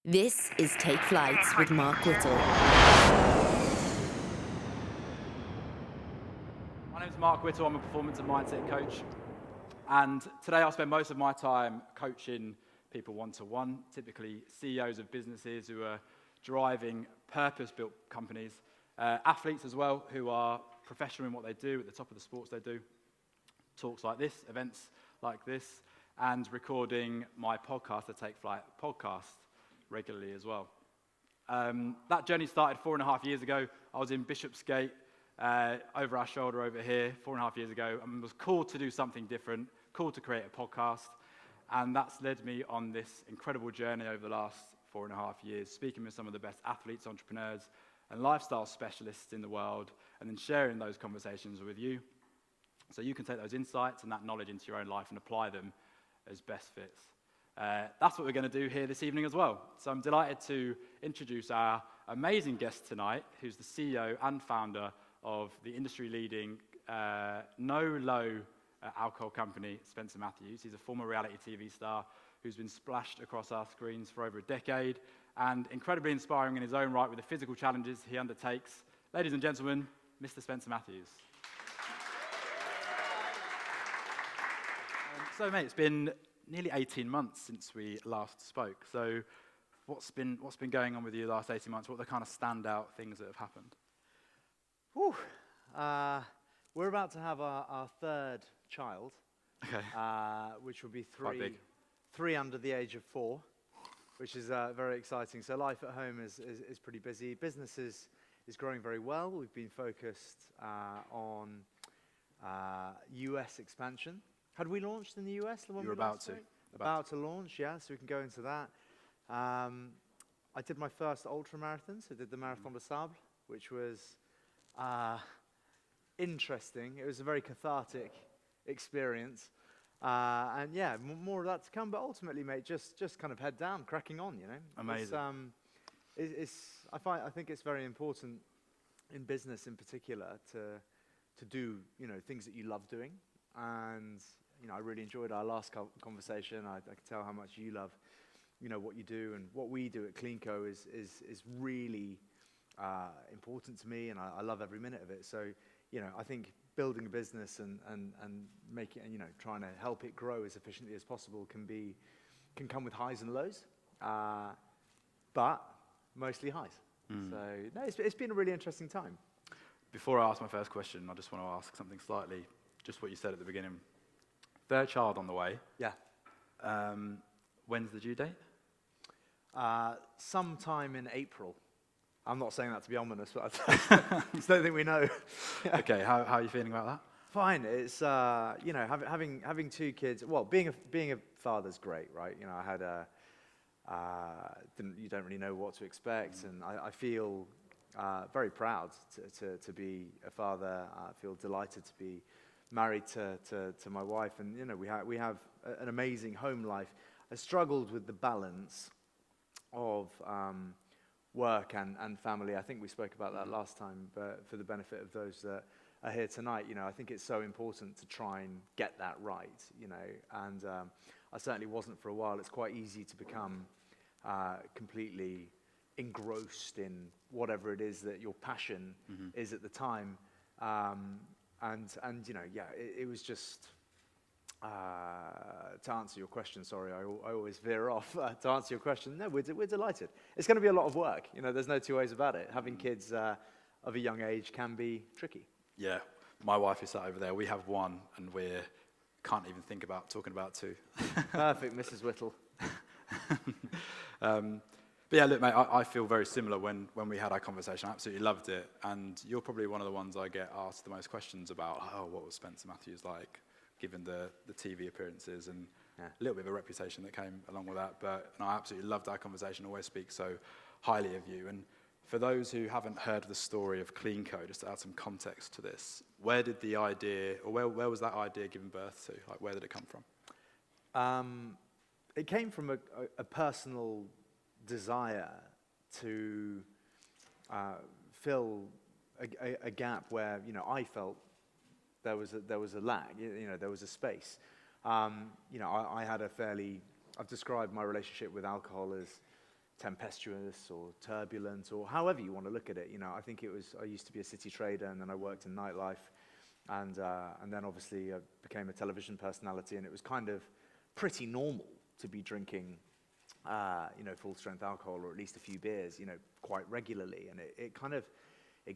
This is Take Flights with Mark Whittle. My name's Mark Whittle. I'm a performance and mindset coach. And today I'll spend most of my time coaching people one-to-one, typically CEOs of businesses who are driving purpose-built companies, athletes as well, who are professional in what they do, at the top of the sports they do, talks like this, events like this, and recording my podcast, the Take Flight podcast, regularly as well. That journey started 4.5 years ago. I was in Bishopsgate, over our shoulder over here, 4.5 years ago, and was called to do something different, called to create a podcast, and that's led me on this incredible journey over the last 4.5 years, speaking with some of the best athletes, entrepreneurs, and lifestyle specialists in the world, and then sharing those conversations with you, so you can take those insights and that knowledge into your own life and apply them as best fits. That's what we're going to do here this evening as well. So I'm delighted to introduce our amazing guest tonight, who's the CEO and founder of the industry-leading no-low alcohol company, Spencermatthews. He's a former reality TV star who's been splashed across our screens for over a decade and incredibly inspiring in his own right with the physical challenges he undertakes. Ladies and gentlemen, Mr. Spencermatthews. So, mate, it's been nearly 18 months since we last spoke. So what's been going on with you the last 18 months? What are the kind of standout things that have happened? Whew. We're about to have our third child, Okay. which will be Quite big. three under the age of 4, which is very exciting. So life at home is pretty busy. Business is growing very well. We've been focused on US expansion. Had we launched in the US? The one You were we about last to. spoke? About to launch, yeah, so we can go into that. I did my first ultra marathon, so I did the Marathon de Sables, which was interesting. It was a very cathartic experience. And yeah, more of that to come, but ultimately, mate, just kind of head down, cracking on, you know? Amazing. I think it's very important in business in particular to do, things that you love doing. And I really enjoyed our last conversation. I can tell how much you love, what you do, and what we do at cleanco is really important to me, and I love every minute of it. So, I think building a business and making, trying to help it grow as efficiently as possible can come with highs and lows, but mostly highs. So, no, it's been a really interesting time. Before I ask my first question, I just want to ask something slightly, just what you said at the beginning. Third child on the way. Yeah. When's the due date? Sometime in April. I'm not saying that to be ominous, but I just don't think we know. Okay, how are you feeling about that? Fine. It's having 2 kids. Well, being a father's great, right? I had you don't really know what to expect, and I feel very proud to be a father. I feel delighted to be married to my wife, and we have an amazing home life. I struggled with the balance of work and family. I think we spoke about that last time, but for the benefit of those that are here tonight, I think it's so important to try and get that right, and I certainly wasn't for a while. It's quite easy to become completely engrossed in whatever it is that your passion is at the time. It was just, to answer your question, sorry, I always veer off. To answer your question, no, we're delighted. It's going to be a lot of work. There's no two ways about it. Having kids of a young age can be tricky. Yeah, my wife is sat over there. We have 1, and we can't even think about talking about 2. Perfect, Mrs. Whittle. But yeah, look, mate, I feel very similar when we had our conversation. I absolutely loved it. And you're probably one of the ones I get asked the most questions about, what was Spencermatthews like, given the TV appearances and a little bit of a reputation that came along with that. But I absolutely loved our conversation, always speak so highly of you. And for those who haven't heard the story of cleanco, just to add some context to this, where did the idea, or where was that idea given birth to? Like, where did it come from? It came from a personal desire to fill a gap where I felt there was a lag, there was a space. I had I've described my relationship with alcohol as tempestuous or turbulent, or however you want to look at it. I think I used to be a city trader, and then I worked in nightlife, and then obviously I became a television personality, and it was kind of pretty normal to be drinking, full-strength alcohol, or at least a few beers, quite regularly, and it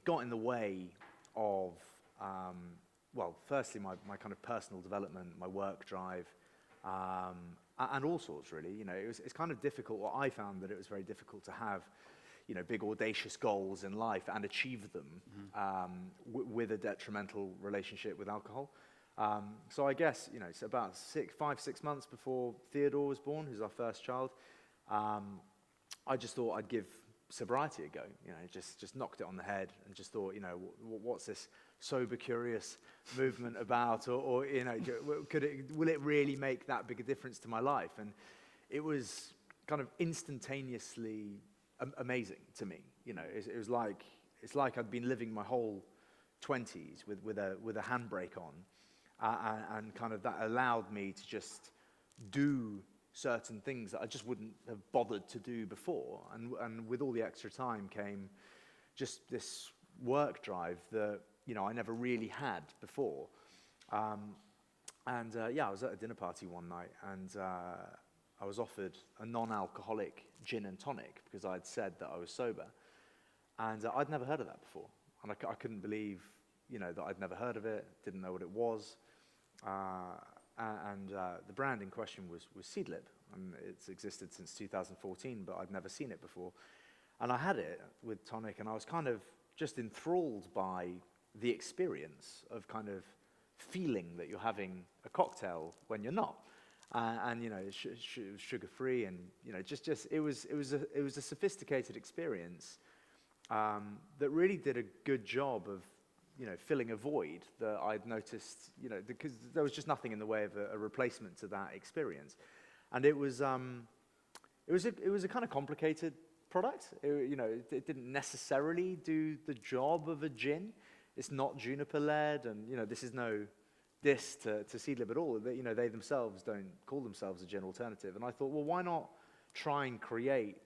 got in the way of, firstly my kind of personal development, my work drive, and all sorts, really. It's kind of difficult. Well, I found that it was very difficult to have, big audacious goals in life and achieve them with a detrimental relationship with alcohol. So I guess, it's about 5-6 months before Theodore was born, who's our first child. I just thought I'd give sobriety a go. Just knocked it on the head and just thought, what's this sober curious movement about, or will it really make that big a difference to my life? And it was kind of instantaneously amazing to me. It was like, it's like I'd been living my whole 20s with a handbrake on, and kind of that allowed me to just do certain things that I just wouldn't have bothered to do before, and with all the extra time came just this work drive that I never really had before. I was at a dinner party one night, and I was offered a non-alcoholic gin and tonic because I'd said that I was sober, and I'd never heard of that before, and I couldn't believe that I'd never heard of it, didn't know what it was. The brand in question was Seedlip, and it's existed since 2014, but I'd never seen it before. And I had it with tonic, and I was kind of just enthralled by the experience of kind of feeling that you're having a cocktail when you're not. It's sugar-free, and it was a sophisticated experience that really did a good job of filling a void that I'd noticed, because there was just nothing in the way of a replacement to that experience. And it was a kind of complicated product. It didn't necessarily do the job of a gin. It's not juniper-led, and this is no diss to Seedlip at all. They themselves don't call themselves a gin alternative. And I thought, well, why not try and create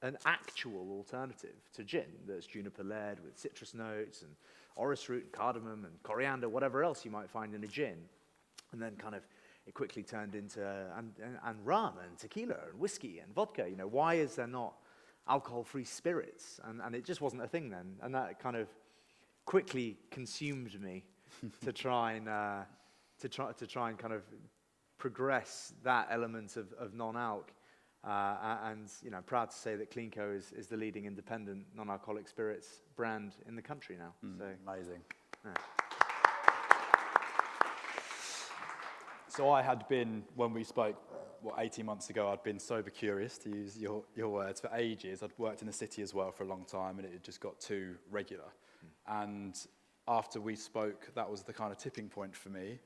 an actual alternative to gin that's juniper-led with citrus notes and orris root and cardamom and coriander, whatever else you might find in a gin. And then kind of it quickly turned into and rum and tequila and whiskey and vodka. Why is there not alcohol-free spirits? And it just wasn't a thing then. And that kind of quickly consumed me to try and kind of progress that element of non-alc. I'm proud to say that Cleanco is the leading independent non-alcoholic spirits brand in the country now. So Amazing. Yeah. So I had been, when we spoke, 18 months ago, I'd been sober curious, to use your words, for ages. I'd worked in the city as well for a long time, and it had just got too regular. And after we spoke, that was the kind of tipping point for me.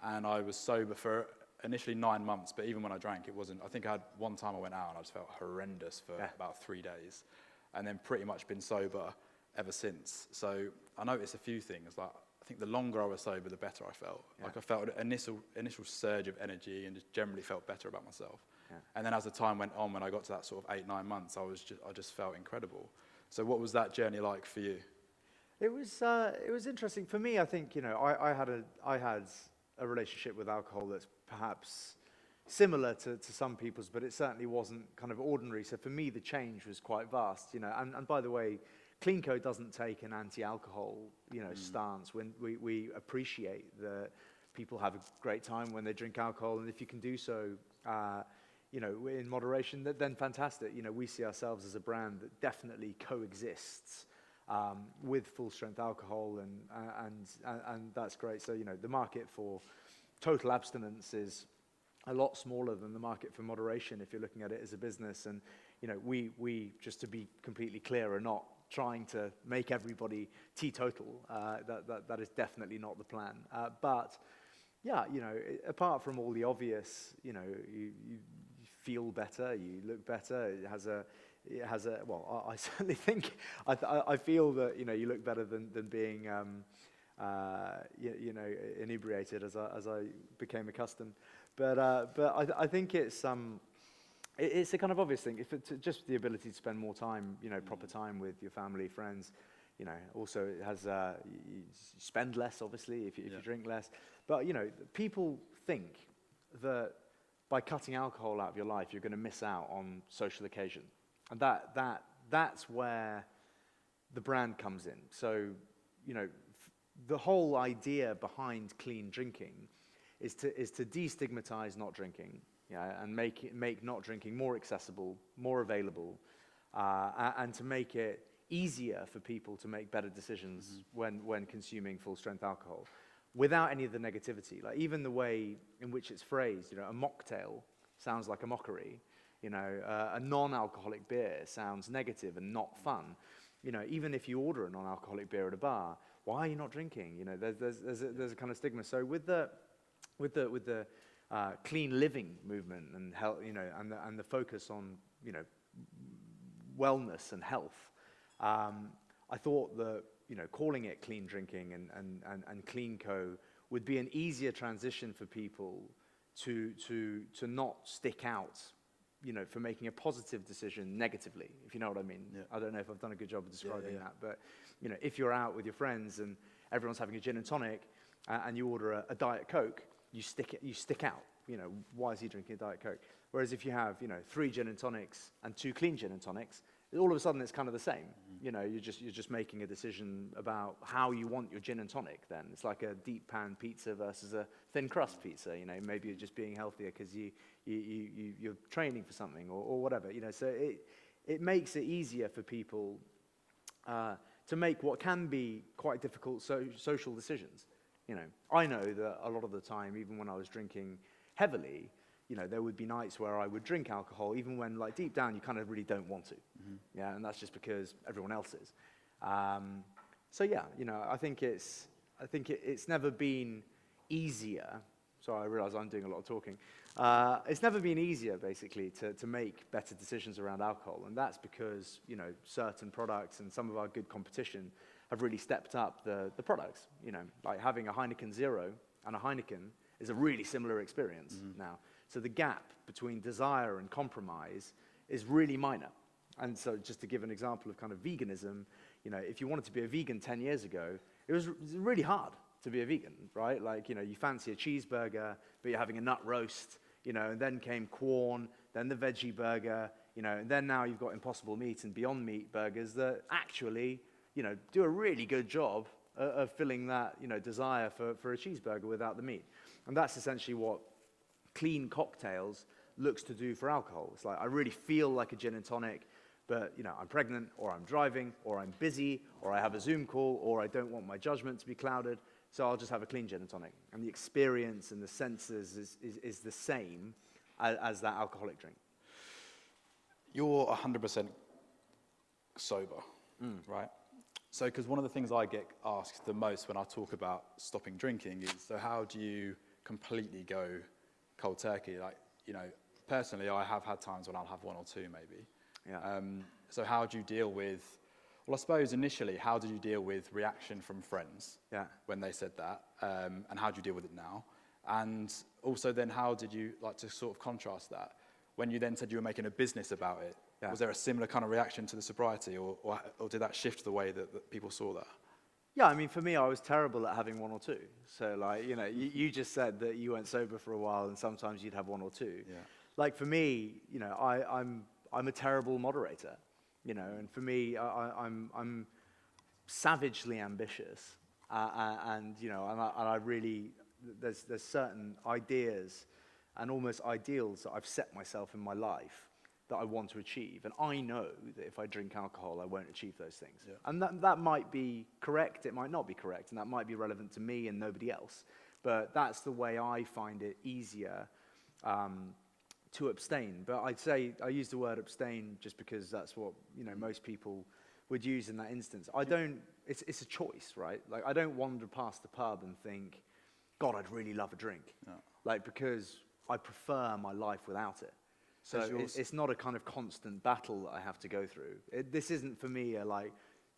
And I was sober for initially 9 months, but even when I drank, it wasn't. I think I had one time I went out and I just felt horrendous for about 3 days, and then pretty much been sober ever since. So I noticed a few things. Like, I think the longer I was sober, the better I felt. Yeah. Like I felt an initial surge of energy, and just generally felt better about myself. Yeah. And then as the time went on, when I got to that sort of 8-9 months, I just felt incredible. So what was that journey like for you? It was interesting for me. I think I had a relationship with alcohol that's perhaps similar to some people's, but it certainly wasn't kind of ordinary. So for me, the change was quite vast. And by the way, Cleanco doesn't take an anti-alcohol stance. When we appreciate that people have a great time when they drink alcohol, and if you can do so in moderation, then fantastic. We see ourselves as a brand that definitely coexists with full-strength alcohol, and that's great. So the market for total abstinence is a lot smaller than the market for moderation if you're looking at it as a business. And we just to be completely clear, are not trying to make everybody teetotal. That is definitely not the plan. But yeah, apart from all the obvious, you feel better, you look better. It has a well, I certainly think I feel that you look better than being inebriated as I became accustomed. But I think it's It's a kind of obvious thing. If it's just the ability to spend more time, proper time with your family, friends, also it has, you spend less, obviously, if you drink less. But, people think that by cutting alcohol out of your life, you're going to miss out on social occasion. And that's where the brand comes in. So, the whole idea behind clean drinking is to destigmatize not drinking, and make not drinking more accessible, more available, and to make it easier for people to make better decisions when consuming full-strength alcohol, without any of the negativity. Like even the way in which it's phrased, a mocktail sounds like a mockery. A non-alcoholic beer sounds negative and not fun. Even if you order a non-alcoholic beer at a bar, why are you not drinking? There's a kind of stigma. So with the clean living movement and health, and the focus on wellness and health, I thought that calling it clean drinking and cleanco would be an easier transition for people to not stick out, for making a positive decision negatively, if you know what I mean. Yeah. I don't know if I've done a good job of describing that, but if you're out with your friends and everyone's having a gin and tonic, and you order a Diet Coke, you stick out. Why is he drinking a Diet Coke? Whereas if you have 3 gin and tonics and 2 clean gin and tonics, all of a sudden it's kind of the same. You're just making a decision about how you want your gin and tonic. Then it's like a deep pan pizza versus a thin crust pizza. Maybe you're just being healthier because you're training for something or whatever. So it makes it easier for people to make what can be quite difficult social decisions. I know that a lot of the time, even when I was drinking heavily, there would be nights where I would drink alcohol, even when, like, deep down, you kind of really don't want to. Yeah, and that's just because everyone else is. So yeah, I think it's never been easier. Sorry, I realize I'm doing a lot of talking. It's never been easier, basically, to make better decisions around alcohol, and that's because certain products and some of our good competition have really stepped up the products. Like having a Heineken Zero and a Heineken is a really similar experience now. So the gap between desire and compromise is really minor. And so just to give an example of kind of veganism, if you wanted to be a vegan 10 years ago, it was really hard to be a vegan, right? Like, you fancy a cheeseburger, but you're having a nut roast, and then came Quorn, then the veggie burger, and then now you've got Impossible Meat and Beyond Meat burgers that actually, do a really good job of filling that, desire for a cheeseburger without the meat. And that's essentially what clean cocktails looks to do for alcohol. It's like, I really feel like a gin and tonic, but I'm pregnant, or I'm driving, or I'm busy, or I have a Zoom call, or I don't want my judgment to be clouded, so I'll just have a clean gin and tonic. And the experience and the senses is the same as that alcoholic drink. You're 100% sober, right? So, because one of the things I get asked the most when I talk about stopping drinking is, so how do you completely go cold turkey? Like, personally, I have had times when I'll have 1 or 2 maybe. Yeah. So how do you deal with, well, I suppose initially, how did you deal with reaction from friends when they said that? And how do you deal with it now? And also then how did you, like, to sort of contrast that? When you then said you were making a business about it, was there a similar kind of reaction to the sobriety, or did that shift the way that people saw that? Yeah, I mean, for me, I was terrible at having 1 or 2. So, like, you just said that you went sober for a while and sometimes you'd have 1 or 2. Yeah. Like, for me, I'm a terrible moderator, and for me, I'm savagely ambitious, and I really, there's certain ideas and almost ideals that I've set myself in my life that I want to achieve, and I know that if I drink alcohol, I won't achieve those things. Yeah. And that might be correct, it might not be correct, and that might be relevant to me and nobody else, but that's the way I find it easier to abstain. But I'd say, I use the word abstain just because that's what, most people would use in that instance. It's a choice, right? Like, I don't wander past the pub and think, God, I'd really love a drink. No. Like, because I prefer my life without it. So it's not a kind of constant battle that I have to go through. This isn't for me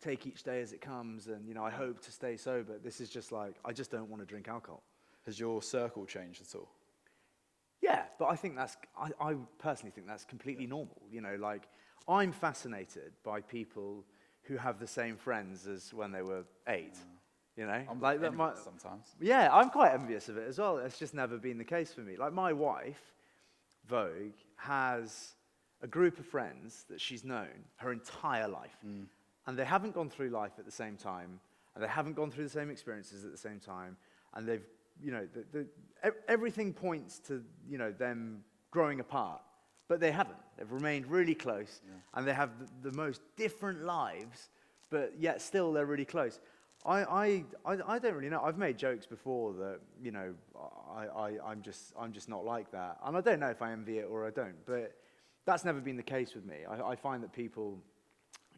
take each day as it comes and, I hope to stay sober. This is just like, I just don't want to drink alcohol. Has your circle changed at all? Yeah, but I think I personally think that's completely normal. Like, I'm fascinated by people who have the same friends as when they were 8. I'm Like that. envious sometimes. Yeah, I'm quite envious of it as well. It's just never been the case for me. Like, my wife, Vogue, has a group of friends that she's known her entire life. And they haven't gone through life at the same time, and they haven't gone through the same experiences at the same time, and they've, everything points to, them growing apart, but they haven't. They've remained really close, and they have the most different lives, but yet still they're really close. I don't really know. I've made jokes before that, I'm just not like that, and I don't know if I envy it or I don't, but that's never been the case with me. I find that people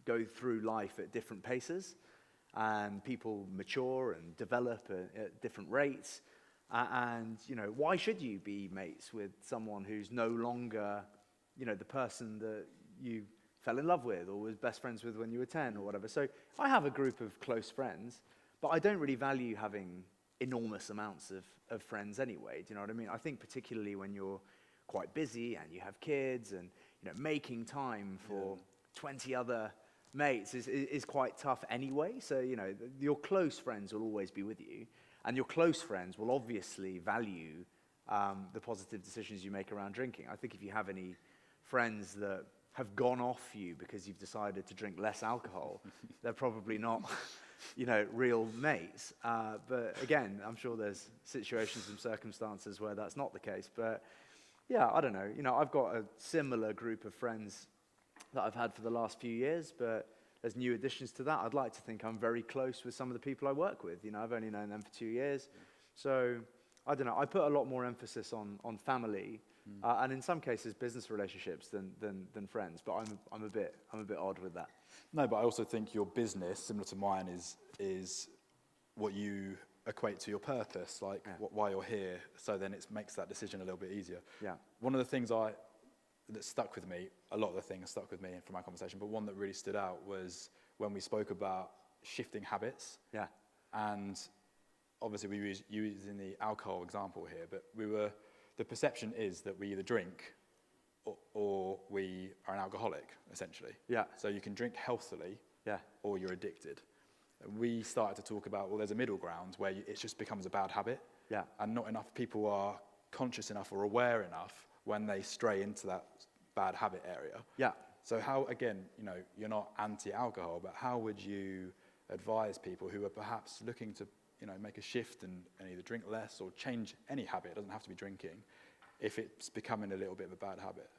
go through life at different paces, and people mature and develop at different rates. And why should you be mates with someone who's no longer, the person that you fell in love with or was best friends with when you were 10 or whatever? So I have a group of close friends, but I don't really value having enormous amounts of friends anyway. Do you know what I mean? I think particularly when you're quite busy and you have kids, and making time for 20 other mates is quite tough anyway. So your close friends will always be with you, and your close friends will obviously value the positive decisions you make around drinking. I think if you have any friends that have gone off you because you've decided to drink less alcohol, they're probably not real mates. But again, I'm sure there's situations and circumstances where that's not the case. But yeah, I don't know. I've got a similar group of friends that I've had for the last few years, but there's new additions to that. I'd like to think I'm very close with some of the people I work with. I've only known them for 2 years. So I don't know. I put a lot more emphasis on family, and in some cases business relationships than friends. But I'm a bit odd with that. No, but I also think your business, similar to mine, is what you equate to your purpose, like why you're here. So then it makes that decision a little bit easier. Yeah. One of the things that stuck with me, a lot of the things stuck with me from our conversation, but one that really stood out was when we spoke about shifting habits. Yeah. And obviously we were using the alcohol example here, but the perception is that we either drink or we are an alcoholic, essentially. Yeah. So you can drink healthily, Yeah. or you're addicted. And we started to talk about, well, there's a middle ground where it just becomes a bad habit. Yeah. And not enough people are conscious enough or aware enough when they stray into that bad habit area. Yeah. So how, again, you're not anti-alcohol, but how would you advise people who are perhaps looking to, make a shift and either drink less or change any habit? It doesn't have to be drinking, if it's becoming a little bit of a bad habit.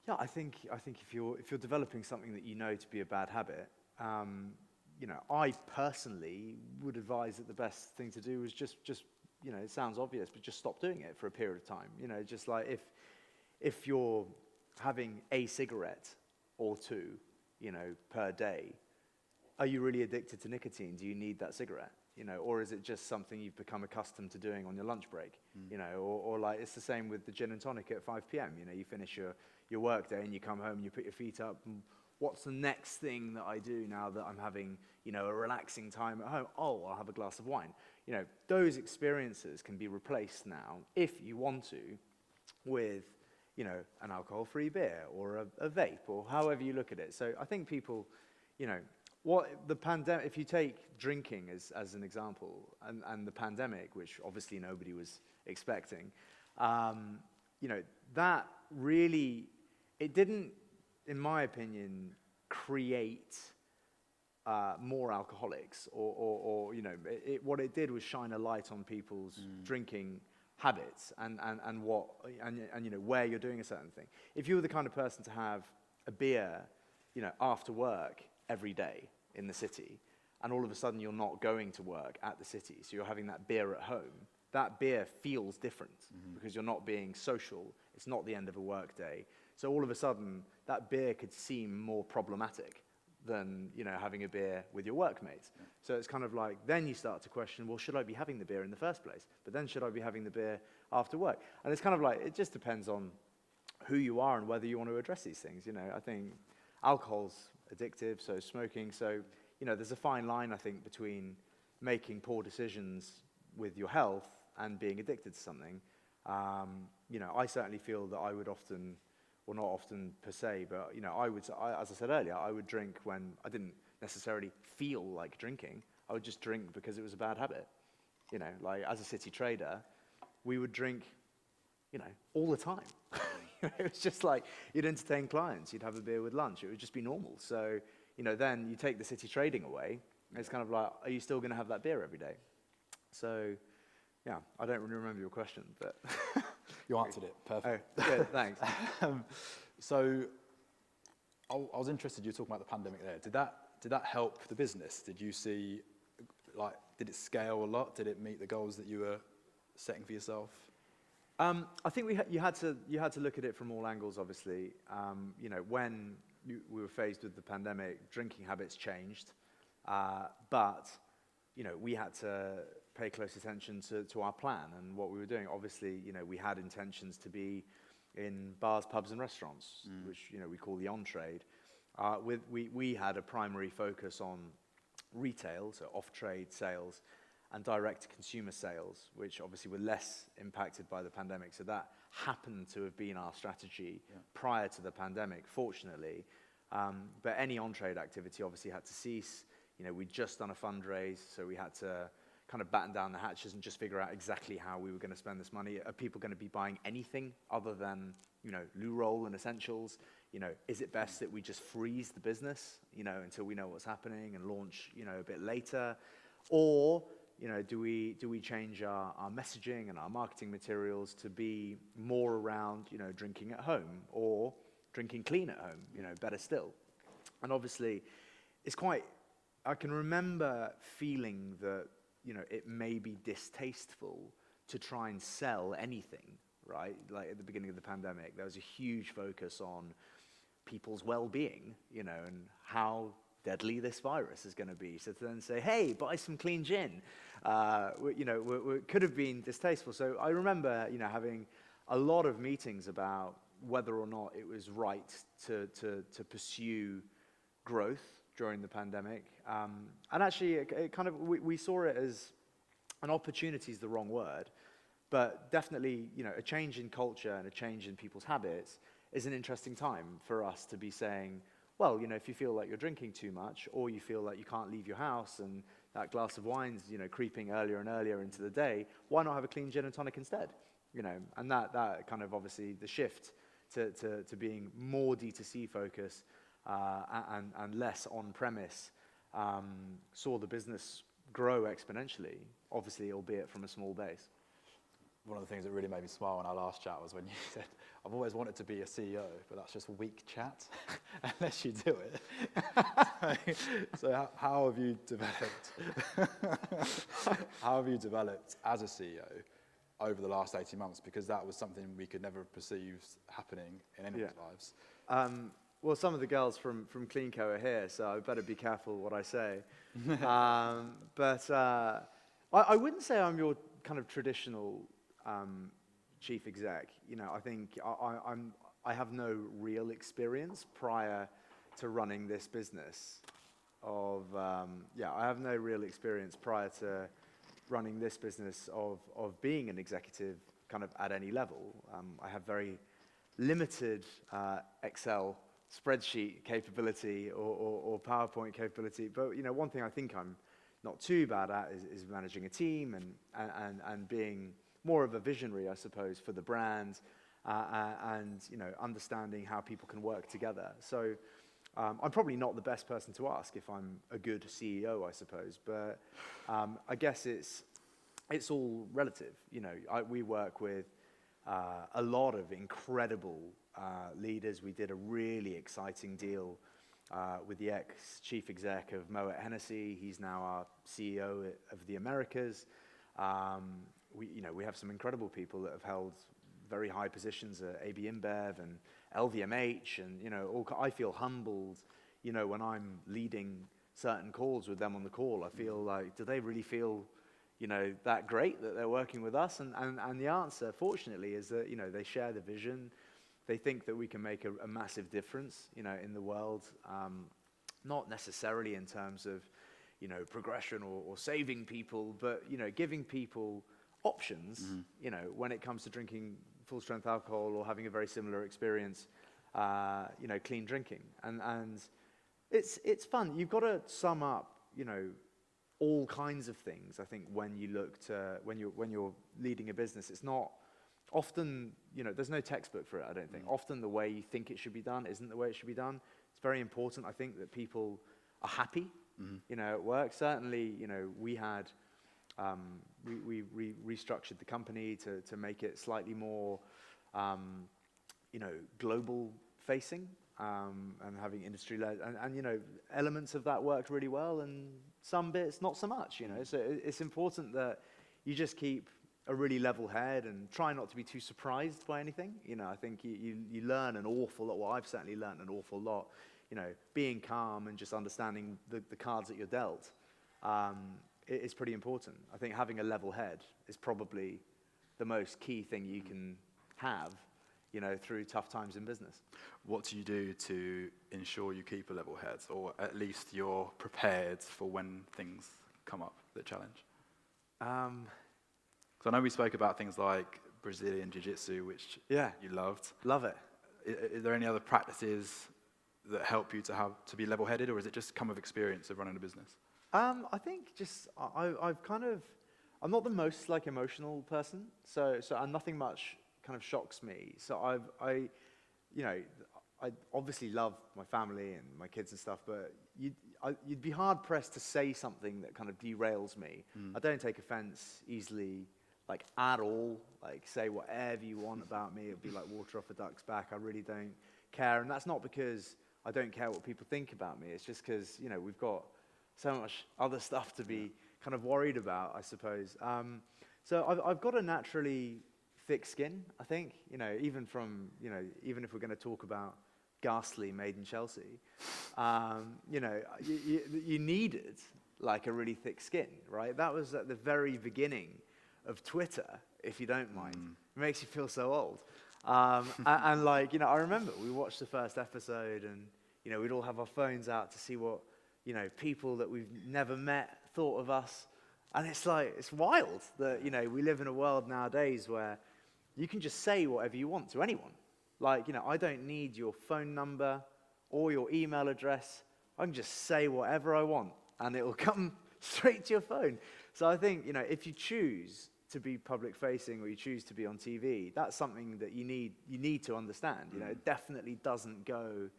Yeah, I think if you're developing something that you know to be a bad habit, I personally would advise that the best thing to do was just it sounds obvious, but just stop doing it for a period of time. Just like if you're having a cigarette or two, per day, are you really addicted to nicotine? Do you need that cigarette? Or is it just something you've become accustomed to doing on your lunch break? Or like it's the same with the gin and tonic at 5 p.m. You finish your work day and you come home and you put your feet up. And what's the next thing that I do now that I'm having, a relaxing time at home? Oh, I'll have a glass of wine. Those experiences can be replaced now, if you want to, with, an alcohol-free beer or a vape or however you look at it. So I think people, what the pandemic, if you take drinking as an example, and the pandemic, which obviously nobody was expecting, that really, it didn't, in my opinion, create more alcoholics, or what it did was shine a light on people's drinking habits and where you're doing a certain thing. If you were the kind of person to have a beer, after work every day in the city, and all of a sudden you're not going to work at the city, so you're having that beer at home, that beer feels different because you're not being social. It's not the end of a work day. So all of a sudden, that beer could seem more problematic than, having a beer with your workmates. Yeah. So it's kind of like, then you start to question, well, should I be having the beer in the first place? But then should I be having the beer after work? And it's kind of like, it just depends on who you are and whether you want to address these things. I think alcohol's addictive, so smoking. So, there's a fine line, I think, between making poor decisions with your health and being addicted to something. I certainly feel that I would often, or not often per se, but as I said earlier, I would drink when I didn't necessarily feel like drinking. I would just drink because it was a bad habit. Like as a city trader, we would drink, all the time. It was just like you'd entertain clients, you'd have a beer with lunch. It would just be normal. So, then you take the city trading away, and it's kind of like, are you still going to have that beer every day? So, yeah, I don't really remember your question, but You answered it. Perfect. Oh, good, thanks. So I was interested, you were talking about the pandemic there. Did that help the business? Did you see, did it scale a lot? Did it meet the goals that you were setting for yourself? I think you had to look at it from all angles, obviously. When we were faced with the pandemic, drinking habits changed, but we had to pay close attention to our plan and what we were doing. Obviously, we had intentions to be in bars, pubs, and restaurants, which we call the on-trade. We had a primary focus on retail, so off-trade sales, and direct-to-consumer sales, which obviously were less impacted by the pandemic. So that happened to have been our strategy prior to the pandemic, fortunately. But any on-trade activity obviously had to cease. We'd just done a fundraise, so we had to kind of batten down the hatches and just figure out exactly how we were going to spend this money. Are people going to be buying anything other than, loo roll and essentials? Is it best that we just freeze the business, until we know what's happening and launch, a bit later? Or do we change our messaging and our marketing materials to be more around, drinking at home or drinking clean at home, better still? And obviously, I can remember feeling that, it may be distasteful to try and sell anything, right? Like at the beginning of the pandemic, there was a huge focus on people's well-being, and how deadly this virus is going to be. So to then say, hey, buy some clean gin, could have been distasteful. So I remember, having a lot of meetings about whether or not it was right to pursue growth during the pandemic. And actually, it kind of, we saw it as an opportunity is the wrong word, but definitely, a change in culture and a change in people's habits is an interesting time for us to be saying, well, if you feel like you're drinking too much, or you feel like you can't leave your house and that glass of wine's, creeping earlier and earlier into the day, why not have a clean gin and tonic instead? And that kind of obviously the shift to being more D2C focused and less on-premise saw the business grow exponentially, obviously, albeit from a small base. One of the things that really made me smile in our last chat was when you said, I've always wanted to be a CEO, but that's just weak chat, unless you do it. So how have you developed as a CEO over the last 18 months? Because that was something we could never have perceived happening in anyone's lives. Well, some of the girls from Cleanco are here, so I better be careful what I say. But I wouldn't say I'm your kind of traditional chief exec. I think I have no real experience prior to running this business. I have no real experience prior to running this business of being an executive kind of at any level. I have very limited Excel spreadsheet capability or PowerPoint capability. But one thing I think I'm not too bad at is managing a team and being more of a visionary, I suppose, for the brand and understanding how people can work together. So I'm probably not the best person to ask if I'm a good CEO, I suppose. But I guess it's all relative. We work with a lot of incredible leaders. We did a really exciting deal with the ex-chief exec of Moet Hennessy. He's now our CEO of the Americas. We have some incredible people that have held very high positions at AB InBev and LVMH, and I feel humbled. When I'm leading certain calls with them on the call, I feel like, do they really feel that great that they're working with us? And the answer, fortunately, is that they share the vision. They think that we can make a massive difference, in the world, not necessarily in terms of, progression or saving people, but, giving people options, when it comes to drinking full-strength alcohol or having a very similar experience, clean drinking. And it's fun. You've got to sum up, all kinds of things, I think, when you look to, when you're leading a business. It's not often, there's no textbook for it, I don't think. Often the way you think it should be done isn't the way it should be done. It's very important, I think, that people are happy, at work. Certainly, we had, we restructured the company to make it slightly more, global facing, and having industry-led, and elements of that worked really well, and some bits not so much, So it's important that you just keep a really level head and try not to be too surprised by anything. I think you learn an awful lot. Well, I've certainly learned an awful lot, being calm and just understanding the cards that you're dealt, is pretty important. I think having a level head is probably the most key thing you can have, through tough times in business. What do you do to ensure you keep a level head, or at least you're prepared for when things come up that challenge? So I know we spoke about things like Brazilian Jiu-Jitsu, which you loved. Love it. Is there any other practices that help you to be level-headed, or is it just come with experience of running a business? I think just I'm not the most emotional person, so nothing much kind of shocks me. So I obviously love my family and my kids and stuff, but you'd be hard pressed to say something that kind of derails me. I don't take offense easily, at all. Say whatever you want about me. It'd be like water off a duck's back. I really don't care, and that's not because I don't care what people think about me. It's just because we've got so much other stuff to be kind of worried about, I suppose. So I've got a naturally thick skin, I think. Even if we're going to talk about Ghastly made in Chelsea, you needed a really thick skin, right? That was at the very beginning of Twitter, if you don't mind. It makes you feel so old. I remember we watched the first episode, and we'd all have our phones out to see what people that we've never met thought of us, and it's wild that we live in a world nowadays where you can just say whatever you want to anyone. I don't need your phone number or your email address. I can just say whatever I want, and it will come straight to your phone. So I think if you choose to be public-facing, or you choose to be on TV, that's something that you need to understand. It definitely doesn't go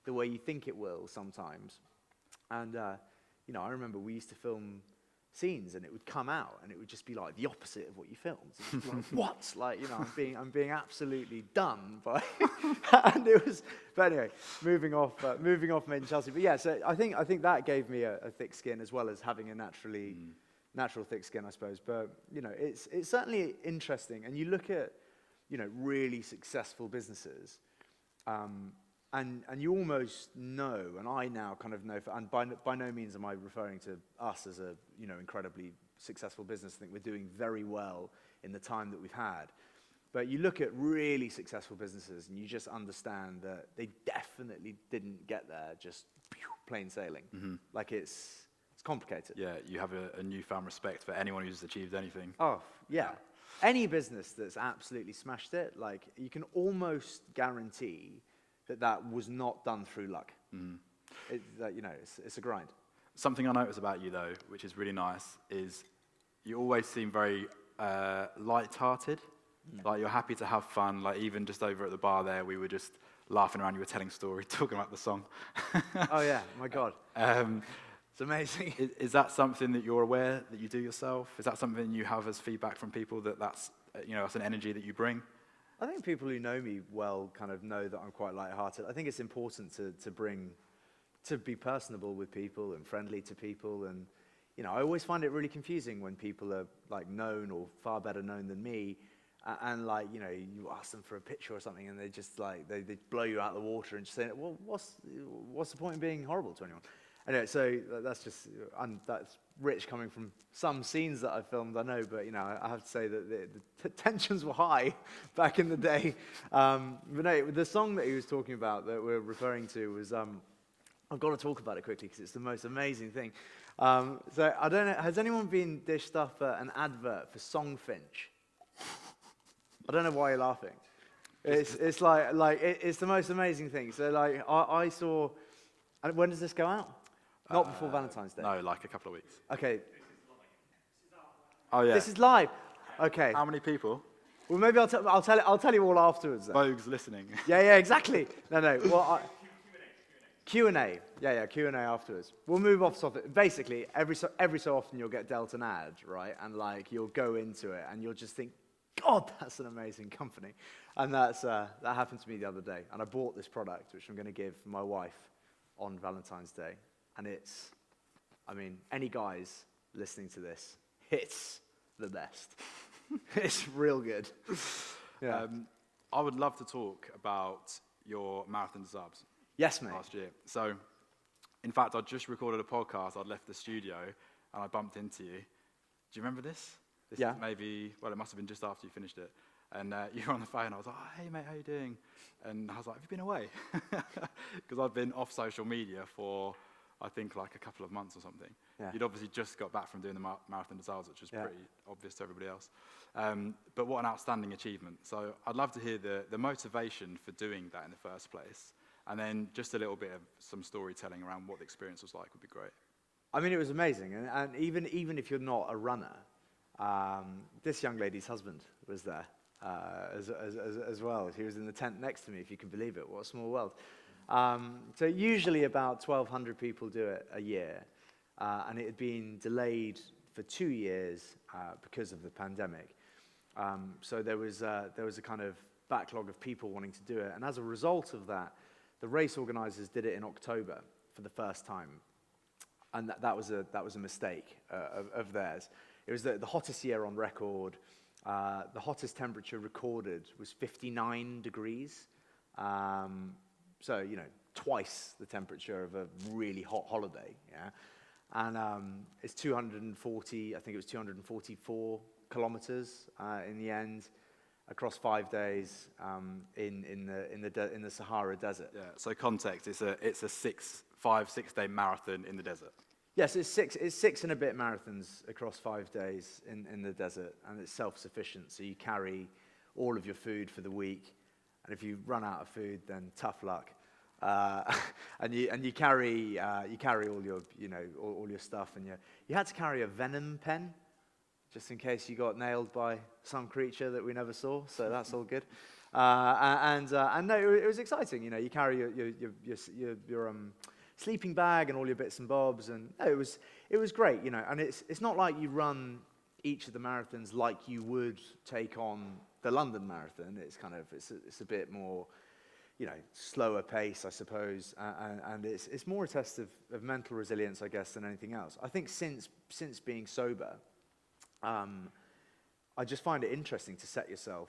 the way you think it will sometimes. And I remember we used to film scenes, and it would come out, and it would just be the opposite of what you filmed. What? I'm being absolutely done by. And it was. But anyway, moving off Made in Chelsea. But yeah, so I think that gave me a thick skin, as well as having a natural thick skin, I suppose. But it's certainly interesting, and you look at really successful businesses. And you almost know, and I now kind of know, and by no means am I referring to us as a incredibly successful business. I think we're doing very well in the time that we've had. But you look at really successful businesses, and you just understand that they definitely didn't get there just plain sailing. It's complicated. Yeah, you have a newfound respect for anyone who's achieved anything. Oh, yeah. Any business that's absolutely smashed it, you can almost guarantee that was not done through luck. It's a grind. Something I notice about you, though, which is really nice, is you always seem very light-hearted. You're happy to have fun. Even just over at the bar there, we were just laughing around. You were telling a story, talking about the song. Oh, yeah. My God. It's amazing. Is that something that you're aware that you do yourself? Is that something you have as feedback from people that's an energy that you bring? I think people who know me well kind of know that I'm quite lighthearted. I think it's important to be personable with people and friendly to people. And, I always find it really confusing when people are known or far better known than me. And you ask them for a picture or something, and they just they blow you out of the water and just say, well, what's the point in being horrible to anyone? Anyway, so that's rich coming from some scenes that I filmed, I know, but I have to say that the tensions were high back in the day. But no, the song that he was talking about that we're referring to was, I've got to talk about it quickly because it's the most amazing thing. So I don't know, has anyone been dished up an advert for Songfinch? I don't know why you're laughing. It's like it's the most amazing thing. So like I saw, and when does this go out? Not before Valentine's Day. No, like a couple of weeks. Okay. Oh yeah. This is live. Okay. How many people? Well, maybe I'll tell you all afterwards. Then. Vogue's listening. Yeah, exactly. No. Well, Q&A. Yeah, Q&A afterwards. We'll move off topic. Basically, every so often you'll get dealt an ad, right? And like you'll go into it and you'll just think, God, that's an amazing company. And that happened to me the other day. And I bought this product, which I'm going to give my wife on Valentine's Day. And any guys listening to this, it's the best. It's real good. Yeah. I would love to talk about your Marathon de Sables. Yes, mate. Last year. So, in fact, I just recorded a podcast. I'd left the studio and I bumped into you. Do you remember this? Yeah. It must have been just after you finished it. And you were on the phone. I was like, oh, hey, mate, how you doing? And I was like, have you been away? Because I've been off social media for, I think, like a couple of months or something. Yeah. You'd obviously just got back from doing the Marathon de Sables, which was pretty obvious to everybody else. But what an outstanding achievement. So I'd love to hear the motivation for doing that in the first place. And then just a little bit of some storytelling around what the experience was like would be great. I mean, it was amazing. And even if you're not a runner, this young lady's husband was there as well. He was in the tent next to me, if you can believe it. What a small world. So usually about 1,200 people do it a year. And it had been delayed for 2 years because of the pandemic. So there was a kind of backlog of people wanting to do it. And as a result of that, the race organizers did it in October for the first time. And that was a mistake of theirs. It was the hottest year on record. The hottest temperature recorded was 59 degrees. So, twice the temperature of a really hot holiday. Yeah. And it's 240, I think it was 244 kilometers in the end, across 5 days in the Sahara Desert. Yeah. So context: it's a 5-6 day marathon in the desert. Yes, it's six and a bit marathons across 5 days in the desert, and it's self-sufficient. So you carry all of your food for the week, and if you run out of food, then tough luck. And you carry all your all your stuff, and you had to carry a venom pen just in case you got nailed by some creature that we never saw. So that's all good. And no, it was exciting. You carry your sleeping bag and all your bits and bobs, and no, it was great. And it's not like you run each of the marathons like you would take on the London Marathon. It's a bit more, slower pace, I suppose, and it's more a test of mental resilience, I guess, than anything else. I think since being sober, I just find it interesting to set yourself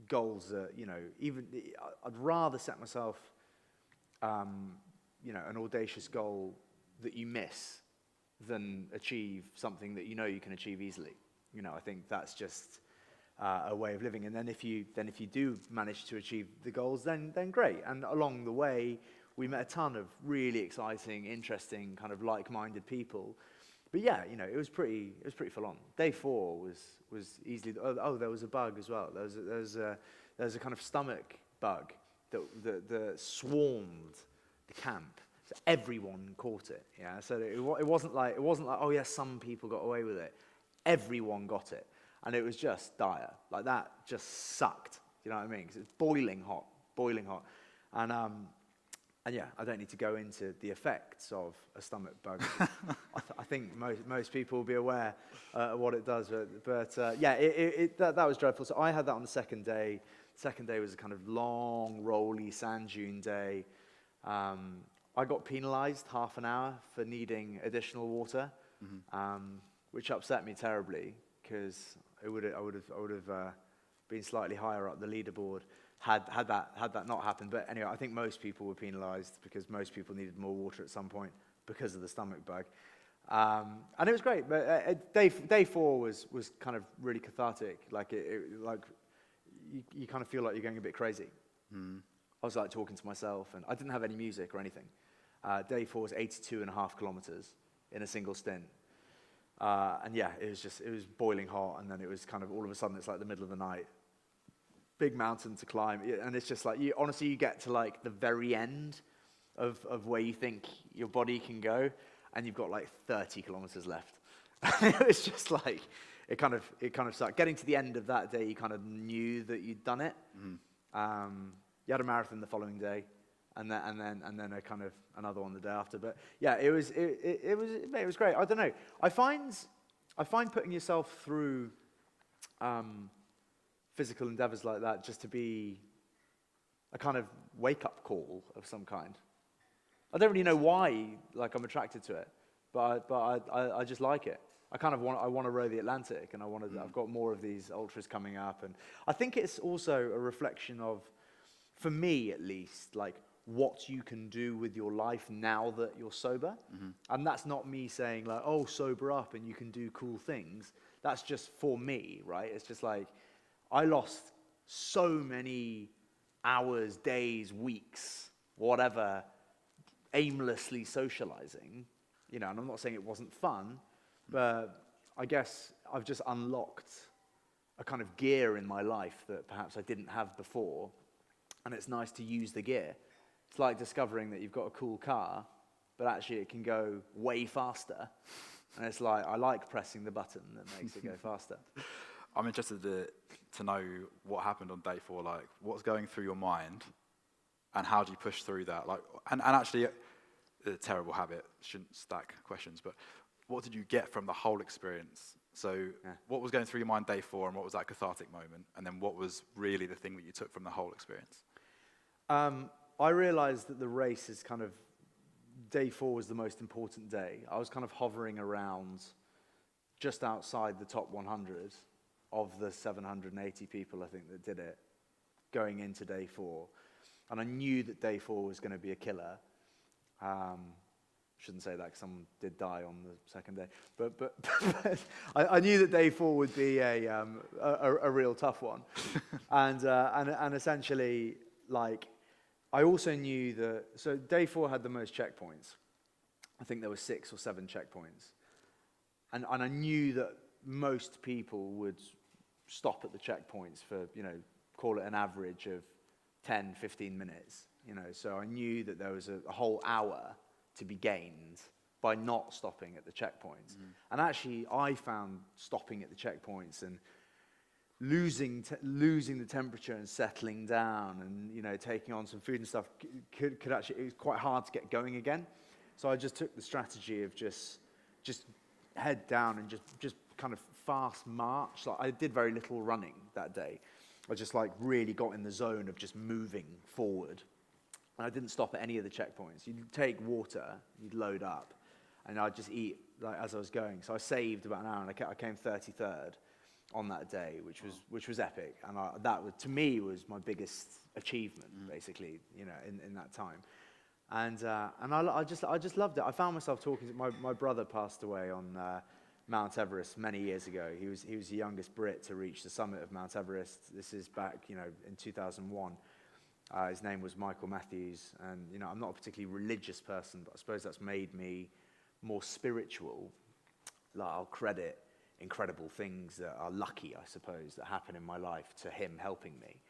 goals that, even I'd rather set myself, an audacious goal that you miss than achieve something that you can achieve easily. I think that's just a way of living. And then if you do manage to achieve the goals, then great. And along the way, we met a ton of really exciting, interesting, kind of like-minded people. But yeah, it was pretty full on. Day 4 was easily. There was a bug as well. There was a kind of stomach bug that swarmed the camp. So everyone caught it. Yeah. So it wasn't like oh yes, some people got away with it. Everyone got it. And it was just dire. Like, that just sucked. You know what I mean? Because it's boiling hot. And yeah, I don't need to go into the effects of a stomach bug. I think most people will be aware of what it does. But yeah, that was dreadful. So I had that on the second day. Second day was a kind of long, rolly sand dune day. I got penalized half an hour for needing additional water, which upset me terribly, because I would have been slightly higher up the leaderboard had that not happened. But anyway, I think most people were penalised because most people needed more water at some point because of the stomach bug, and it was great. But day 4 was kind of really cathartic. Like you kind of feel like you're going a bit crazy. I was like talking to myself, and I didn't have any music or anything. Day 4 was 82.5 kilometers in a single stint. And yeah, it was boiling hot, and then it was kind of all of a sudden it's like the middle of the night, big mountain to climb, and it's just like, honestly, you get to like the very end of where you think your body can go, and you've got like 30 kilometers left. It's just like, it kind of sucked. Getting to the end of that day, you kind of knew that you'd done it. You had a marathon the following day, and then a kind of another one the day after. But yeah, it was great. I don't know. I find putting yourself through physical endeavors like that just to be a kind of wake-up call of some kind. I don't really know why, like, I'm attracted to it, but I just like it. I want to row the Atlantic, and I've got more of these ultras coming up, and I think it's also a reflection of, for me at least, like, what you can do with your life now that you're sober. And that's not me saying like, oh, sober up and you can do cool things. That's just for me, right? It's just like, I lost so many hours, days, weeks, whatever, aimlessly socializing, and I'm not saying it wasn't fun, but I guess I've just unlocked a kind of gear in my life that perhaps I didn't have before, and it's nice to use the gear. It's like discovering that you've got a cool car, but actually it can go way faster, and it's like, I like pressing the button that makes it go faster. I'm interested to know what happened on day 4, like what's going through your mind, and how do you push through that? Like, and actually, a terrible habit, shouldn't stack questions, but what did you get from the whole experience? So what was going through your mind day 4, and what was that cathartic moment? And then what was really the thing that you took from the whole experience? I realized that the race is kind of, day 4 was the most important day. I was kind of hovering around just outside the top 100 of the 780 people, I think, that did it, going into day 4. And I knew that day 4 was going to be a killer. Shouldn't say that because someone did die on the second day. But I knew that day 4 would be a real tough one. And essentially, like, I also knew that, so day 4 had the most checkpoints. I think there were 6 or 7 checkpoints. And I knew that most people would stop at the checkpoints for, call it an average of 10, 15 minutes. So I knew that there was a whole hour to be gained by not stopping at the checkpoints. And actually, I found stopping at the checkpoints and losing the temperature and settling down and, taking on some food and stuff could actually, it was quite hard to get going again. So I just took the strategy of just head down and just kind of fast march. Like, I did very little running that day. I just like really got in the zone of just moving forward. And I didn't stop at any of the checkpoints. You'd take water, you'd load up, and I'd just eat like as I was going. So I saved about an hour, and I came 33rd on that day, which was epic. And that was, to me, was my biggest achievement, basically, in that time. And I just loved it. I found myself talking to my brother passed away on Mount Everest many years ago. He was the youngest Brit to reach the summit of Mount Everest. This is back, in 2001. His name was Michael Matthews, and I'm not a particularly religious person, but I suppose that's made me more spiritual. Like, I'll credit incredible things that are lucky, I suppose, that happen in my life to him helping me.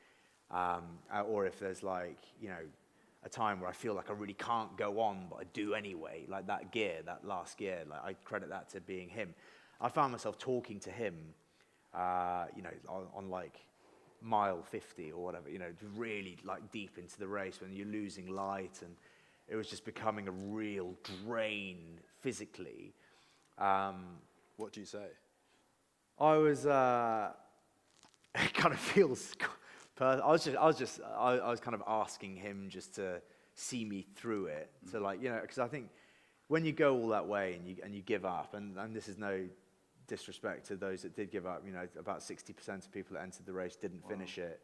Or if there's like, a time where I feel like I really can't go on, but I do anyway, like that last gear, like I credit that to being him. I found myself talking to him, on like mile 50 or whatever, really like deep into the race when you're losing light, and it was just becoming a real drain physically. What do you say? I was, it kind of feels, I was kind of asking him just to see me through it, to like, because I think when you go all that way and you give up, and this is no disrespect to those that did give up, about 60% of people that entered the race didn't finish it,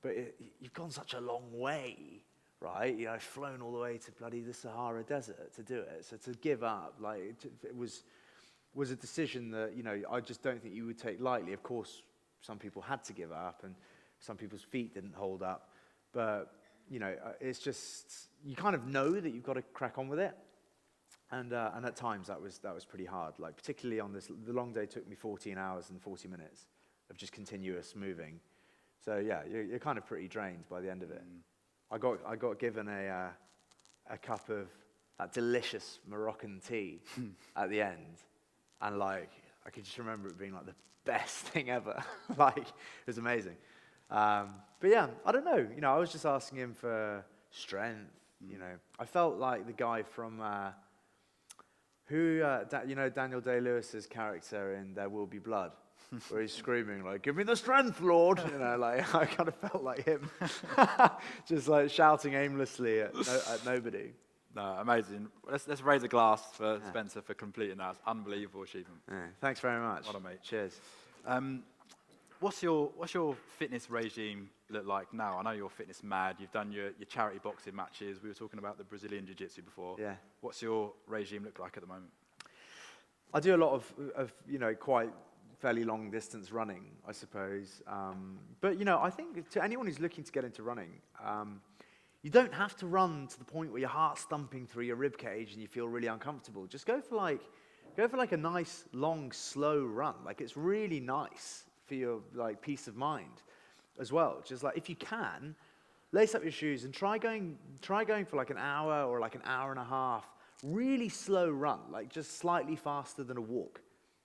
but you've gone such a long way, right? Flown all the way to bloody the Sahara Desert to do it, so to give up, like, it was a decision that, I just don't think you would take lightly. Of course, some people had to give up, and some people's feet didn't hold up, but, it's just, you kind of know that you've got to crack on with it. And at times that was pretty hard. Like, particularly on the long day took me 14 hours and 40 minutes of just continuous moving. So yeah, you're kind of pretty drained by the end of it. I got given a cup of that delicious Moroccan tea at the end, and like I could just remember it being like the best thing ever. Like it was amazing. But yeah, I don't know. You know, I was just asking him for strength. You know, I felt like the guy from Daniel Day-Lewis's character in There Will Be Blood, where he's screaming like, "Give me the strength, Lord!" You know, like I kind of felt like him, just like shouting aimlessly at nobody. No, amazing. Let's raise a glass for Spencer for completing that. It's unbelievable achievement. Yeah, thanks very much. Well done, mate. Cheers. What's your fitness regime look like now? I know you're fitness mad. You've done your charity boxing matches. We were talking about the Brazilian Jiu-Jitsu before. Yeah. What's your regime look like at the moment? I do a lot of you know, quite fairly long distance running, I suppose. But you know, I think to anyone who's looking to get into running, you don't have to run to the point where your heart's thumping through your rib cage and you feel really uncomfortable. Just go for like a nice, long, slow run. Like it's really nice for your like peace of mind as well. Just like if you can, lace up your shoes and try going for like an hour or like an hour and a half. Really slow run, like just slightly faster than a walk.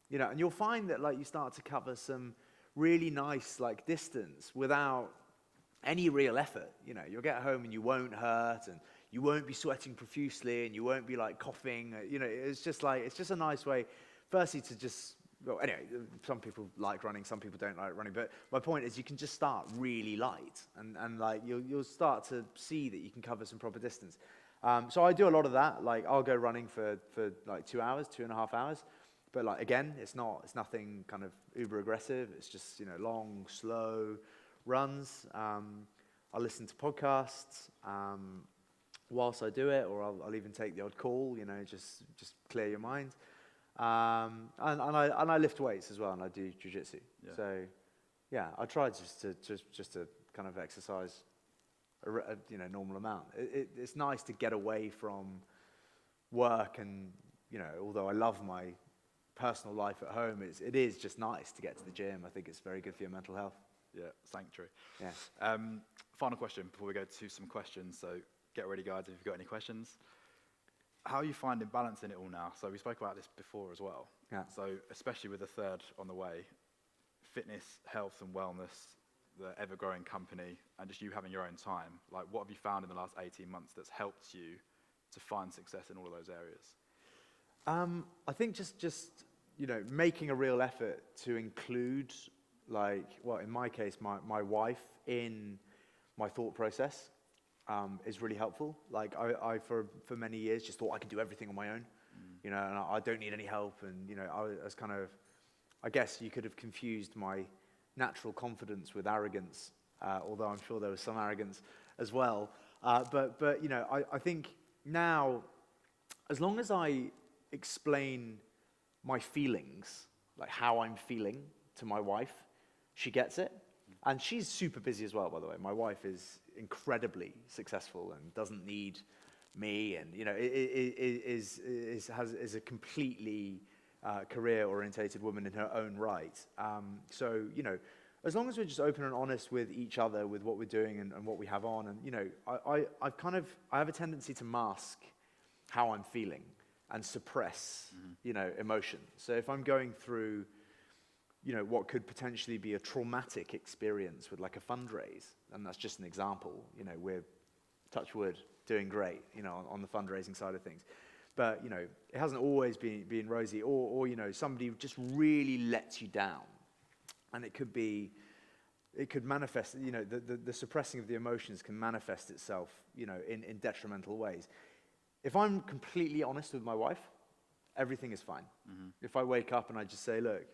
You know, and you'll find that like you start to cover some really nice like distance without any real effort. You know, you'll get home and you won't hurt and you won't be sweating profusely and you won't be like coughing. You know, it's just a nice way, firstly to just, well, anyway, some people like running, some people don't like running, but my point is you can just start really light and like you'll start to see that you can cover some proper distance. So I do a lot of that. Like I'll go running for like 2 hours, 2.5 hours. But like again, it's nothing kind of uber aggressive. It's just, you know, long, slow runs. I'll listen to podcasts whilst I do it, or I'll even take the odd call. You know, just clear your mind. And I lift weights as well, and I do jiu-jitsu. Yeah. So yeah, I try just to kind of exercise a normal amount. It's nice to get away from work, and you know, although I love my personal life at home, it is just nice to get to the gym. I think it's very good for your mental health. Yeah, sanctuary. Yeah. Final question before we go to some questions. So get ready, guys, if you've got any questions. How are you finding balancing it all now? So we spoke about this before as well. Yeah. So especially with the third on the way, fitness, health and wellness, the ever-growing company, and just you having your own time. Like, what have you found in the last 18 months that's helped you to find success in all of those areas? I think just you know, making a real effort to include, like, well, in my case, my wife in my thought process is really helpful. Like, I for many years just thought I could do everything on my own, you know, and I don't need any help. And, you know, I was kind of, I guess you could have confused my natural confidence with arrogance, although I'm sure there was some arrogance as well. But you know, I think now, as long as I explain my feelings, like how I'm feeling to my wife, she gets it. And she's super busy as well, by the way. My wife is incredibly successful and doesn't need me, and you know, is a completely career-orientated woman in her own right. So, you know, as long as we're just open and honest with each other, with what we're doing and what we have on, and you know, I have a tendency to mask how I'm feeling and suppress, you know, emotion. So if I'm going through, you know, what could potentially be a traumatic experience with like a fundraise, and that's just an example, you know, we're, touch wood, doing great, you know, on the fundraising side of things. But, you know, it hasn't always been rosy, or, you know, somebody just really lets you down. And it could manifest, you know, the suppressing of the emotions can manifest itself, you know, in detrimental ways. If I'm completely honest with my wife, everything is fine. If I wake up and I just say, look,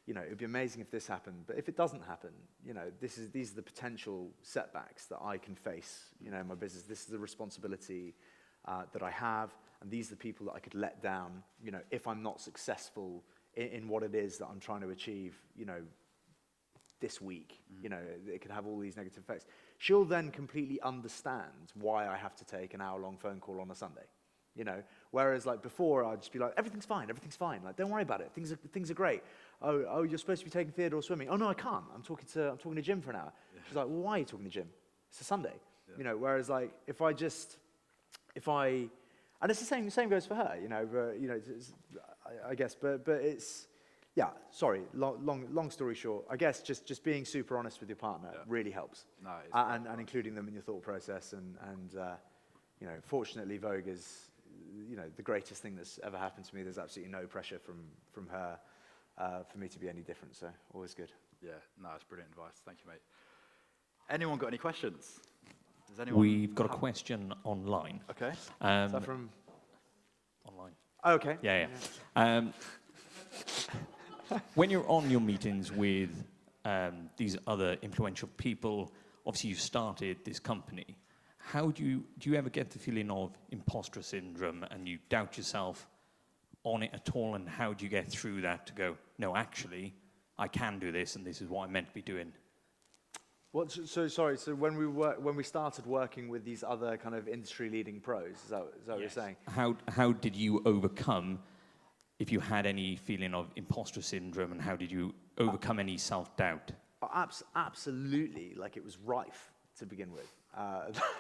you know, it'd be amazing if this happened, but if it doesn't happen, you know, these are the potential setbacks that I can face, you know, in my business. This is the responsibility that I have, and these are the people that I could let down, you know, if I'm not successful in what it is that I'm trying to achieve, you know, this week. You know, it could have all these negative effects. She'll then completely understand why I have to take an hour-long phone call on a Sunday, you know. Whereas, like, before, I'd just be like, everything's fine. Like, don't worry about it. Things are great. Oh, you're supposed to be taking Theodore swimming. Oh, no, I can't. I'm talking to Jim for an hour. She's like, well, why are you talking to Jim? It's a Sunday. You know, whereas like, if I, and it's the same goes for her, you know, I guess, but it's, yeah, sorry, long story short, I guess just being super honest with your partner really helps. No, and including them in your thought process, and you know, fortunately Vogue is, you know, the greatest thing that's ever happened to me. There's absolutely no pressure from her for me to be any different, so always good. Yeah, no, that's brilliant advice. Thank you, mate. Anyone got any questions? Does anyone We've got a question online. Okay. Is that from? Online. Oh, okay. Yeah. When you're on your meetings with these other influential people, obviously you started this company. How do you ever get the feeling of imposter syndrome and you doubt yourself on it at all? And how do you get through that to go, no, actually, I can do this and this is what I'm meant to be doing? So when we started working with these other kind of industry-leading pros, is that what you're saying? How did you overcome, if you had any feeling of imposter syndrome, and how did you overcome any self-doubt? Absolutely, like it was rife to begin with.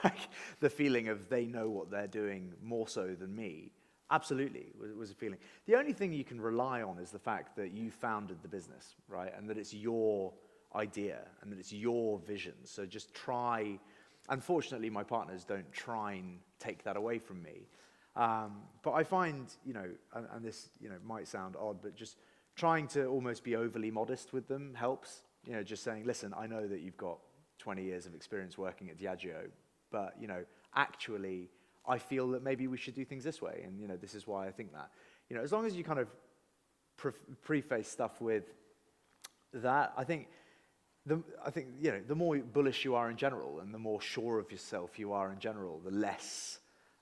Like the feeling of they know what they're doing more so than me, absolutely was a feeling. The only thing you can rely on is the fact that you founded the business, right? And that it's your idea and that it's your vision. So just try, unfortunately my partners don't try and take that away from me. But I find, you know, and this, you know, might sound odd, but just trying to almost be overly modest with them helps. You know, just saying, listen, I know that you've got 20 years of experience working at Diageo, but, you know, actually, I feel that maybe we should do things this way, and, you know, this is why I think that. You know, as long as you kind of preface stuff with that, I think, you know, the more bullish you are in general, and the more sure of yourself you are in general, the less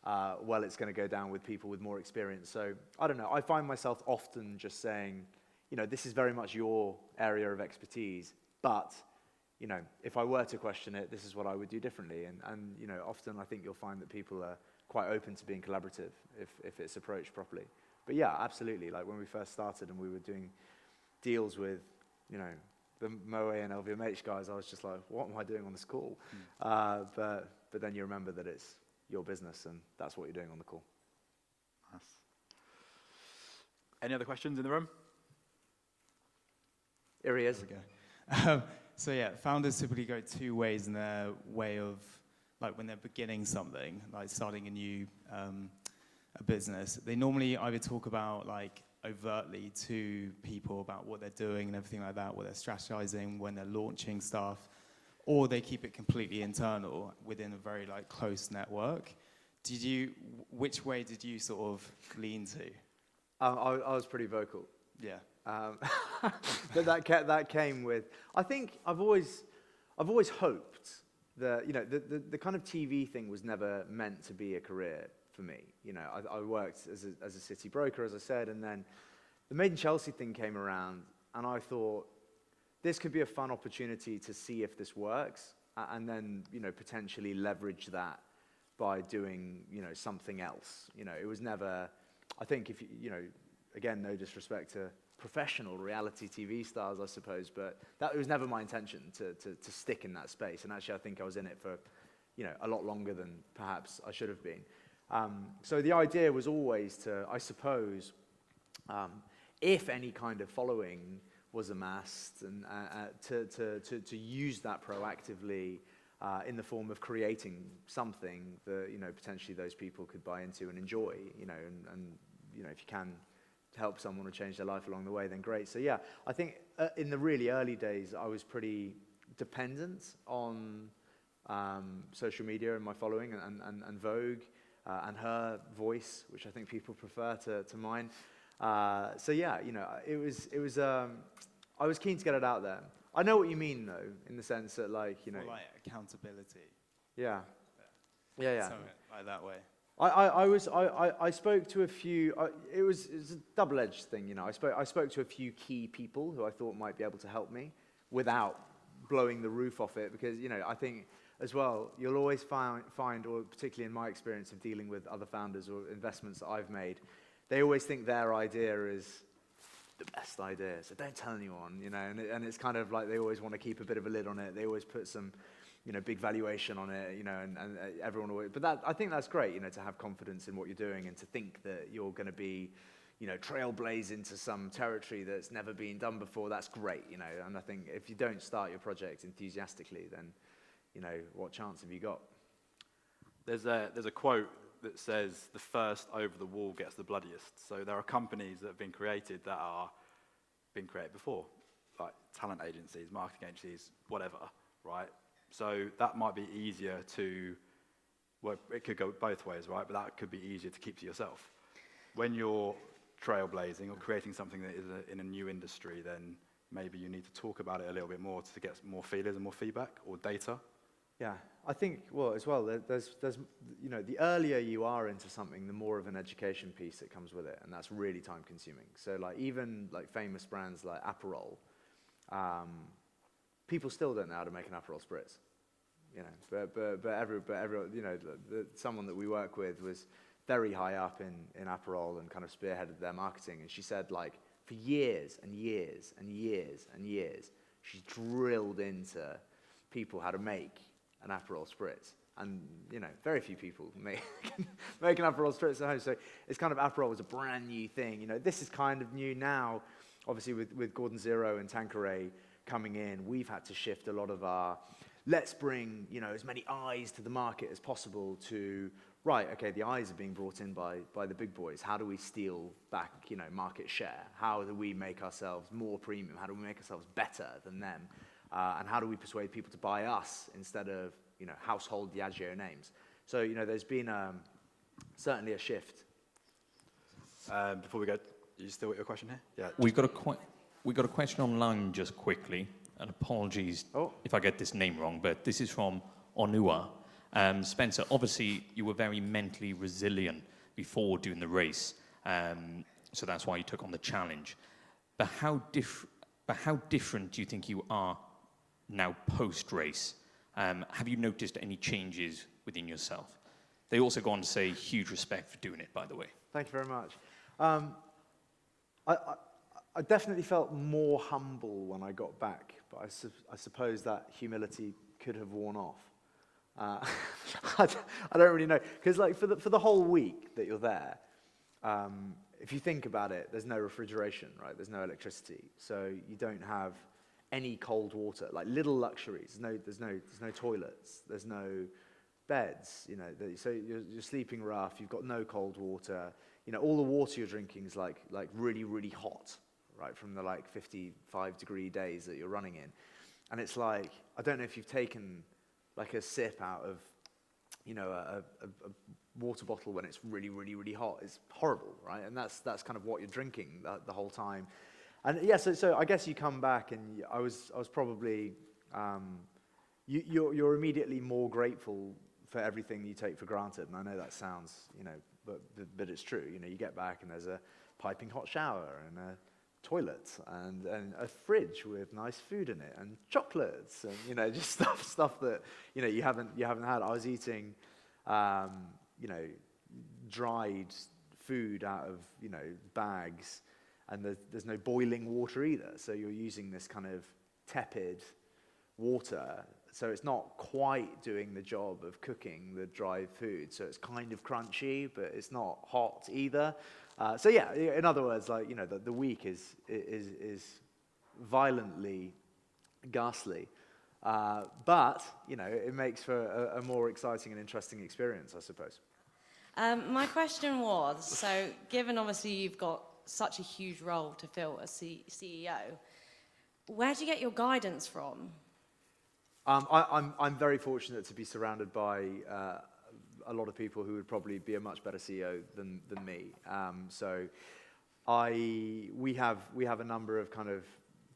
well it's going to go down with people with more experience. So, I don't know, I find myself often just saying, you know, this is very much your area of expertise, but, you know, if I were to question it, this is what I would do differently. And you know, often I think you'll find that people are quite open to being collaborative if it's approached properly. But yeah, absolutely. Like when we first started and we were doing deals with, you know, the Moe and LVMH guys, I was just like, what am I doing on this call? But then you remember that it's your business and that's what you're doing on the call. Nice. Any other questions in the room? Here he is. There we go. So yeah, founders typically go two ways in their way of, like when they're beginning something, like starting a new a business. They normally either talk about like overtly to people about what they're doing and everything like that, what they're strategizing when they're launching stuff, or they keep it completely internal within a very like close network. Which way did you sort of lean to? I was pretty vocal. Yeah. But that came with, I think I've always hoped that, you know, the kind of TV thing was never meant to be a career for me. You know, I worked as a city broker, as I said, and then the Made in Chelsea thing came around, and I thought this could be a fun opportunity to see if this works, and then, you know, potentially leverage that by doing, you know, something else. You know, it was never, I think if you know, again, no disrespect to professional reality TV stars, I suppose, but that was never my intention to stick in that space. And actually, I think I was in it for, you know, a lot longer than perhaps I should have been. So the idea was always to, I suppose, if any kind of following was amassed, and to use that proactively in the form of creating something that, you know, potentially those people could buy into and enjoy, you know, and you know, if you can help someone or change their life along the way, then great. So yeah, I think in the really early days, I was pretty dependent on social media and my following, and Vogue and her voice, which I think people prefer to mine. So yeah, you know, it was I was keen to get it out there. I know what you mean though, in the sense that, like, you know, Or like accountability. Yeah. Something like that way. I spoke to a few. It was a double-edged thing, you know. I spoke to a few key people who I thought might be able to help me without blowing the roof off it, because, you know, I think as well, you'll always find, or particularly in my experience of dealing with other founders or investments that I've made, they always think their idea is the best idea, so don't tell anyone, you know, and it's kind of like they always want to keep a bit of a lid on it. They always put some, you know, big valuation on it, you know, and everyone always, but I think that's great, you know, to have confidence in what you're doing and to think that you're going to be, you know, trailblaze into some territory that's never been done before. That's great, you know, and I think if you don't start your project enthusiastically, then, you know, what chance have you got? There's a quote that says the first over the wall gets the bloodiest. So there are companies that have been created that are been created before, like talent agencies, marketing agencies, whatever, right? So that might be easier to, well, it could go both ways, right? But that could be easier to keep to yourself. When you're trailblazing or creating something that is in a new industry, then maybe you need to talk about it a little bit more to get more feelers and more feedback or data. Yeah, I think, well, as well, there's, you know, the earlier you are into something, the more of an education piece that comes with it, and that's really time consuming. So like even like famous brands like Aperol, people still don't know how to make an Aperol Spritz, you know, but everyone, you know, someone that we work with was very high up in Aperol and kind of spearheaded their marketing, and she said like for years and years and years and years, she's drilled into people how to make an Aperol Spritz. And, you know, very few people make an Aperol Spritz at home. So it's kind of, Aperol was a brand new thing. You know, this is kind of new now. Obviously, with Gordon Zero and Tanqueray coming in, we've had to shift a lot of our, let's bring, you know, as many eyes to the market as possible to, right, okay, the eyes are being brought in by the big boys. How do we steal back, you know, market share? How do we make ourselves more premium? How do we make ourselves better than them? And how do we persuade people to buy us instead of, you know, household Diageo names? So, you know, there's been certainly a shift. Before we go, you still got your question here? Yeah. We've got a question online just quickly, and apologies if I get this name wrong, but this is from Onua. Spencer, obviously you were very mentally resilient before doing the race, so that's why you took on the challenge. But how different do you think you are now post-race? Have you noticed any changes within yourself? They also go on to say huge respect for doing it, by the way. Thank you very much. I definitely felt more humble when I got back, but I suppose that humility could have worn off. I don't really know, because like for the whole week that you're there, if you think about it, there's no refrigeration, right? There's no electricity, so you don't have any cold water, like little luxuries. There's no toilets. There's no beds. You know, so you're sleeping rough. You've got no cold water. You know, all the water you're drinking is like really, really hot, right? From the like 55-degree days that you're running in, and it's like, I don't know if you've taken like a sip out of, you know, a water bottle when it's really, really, really hot. It's horrible, right? And that's kind of what you're drinking the whole time. And yeah, so I guess you come back, and I was probably, you're immediately more grateful for everything you take for granted. And I know that sounds, you know, but it's true. You know, you get back and there's a piping hot shower and a toilet and a fridge with nice food in it and chocolates and, you know, just stuff that, you know, you haven't had. I was eating, you know, dried food out of, you know, bags. And there's no boiling water either, so you're using this kind of tepid water, so it's not quite doing the job of cooking the dry food, so it's kind of crunchy, but it's not hot either. So yeah, in other words, like, you know, the week is violently ghastly, but, you know, it makes for a more exciting and interesting experience, I suppose. My question was, so given obviously you've got such a huge role to fill as CEO, where do you get your guidance from? I'm very fortunate to be surrounded by a lot of people who would probably be a much better CEO than me. So we have a number of kind of